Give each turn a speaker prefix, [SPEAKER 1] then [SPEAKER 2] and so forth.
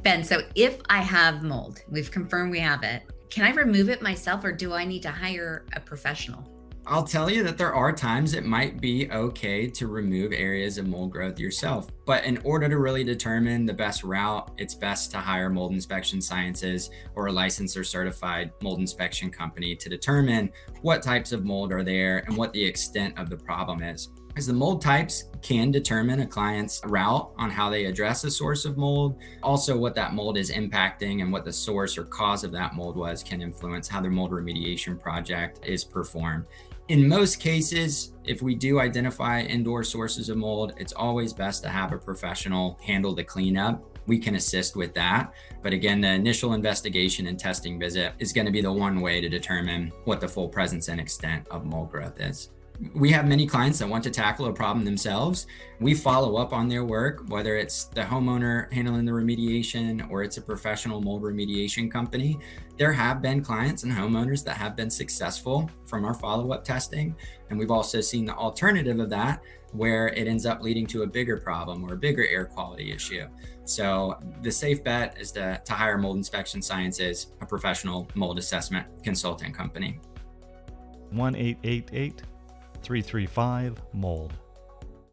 [SPEAKER 1] Ben, so if I have mold, we've confirmed we have it. Can I remove it myself or do I need to hire a professional?
[SPEAKER 2] I'll tell you that there are times it might be okay to remove areas of mold growth yourself. But in order to really determine the best route, it's best to hire Mold Inspection Sciences or a licensed or certified mold inspection company to determine what types of mold are there and what the extent of the problem is. As the mold types can determine a client's route on how they address a source of mold. Also, what that mold is impacting and what the source or cause of that mold was can influence how their mold remediation project is performed. In most cases, if we do identify indoor sources of mold, it's always best to have a professional handle the cleanup. We can assist with that. But again, the initial investigation and testing visit is going to be the one way to determine what the full presence and extent of mold growth is. We have many clients that want to tackle a problem themselves. We follow up on their work, whether it's the homeowner handling the remediation or it's a professional mold remediation company. There have been clients and homeowners that have been successful from our follow-up testing. And we've also seen the alternative of that, where it ends up leading to a bigger problem or a bigger air quality issue. So the safe bet is to hire Mold Inspection Sciences, a professional mold assessment consulting company.
[SPEAKER 3] 1-888-335-MOLD.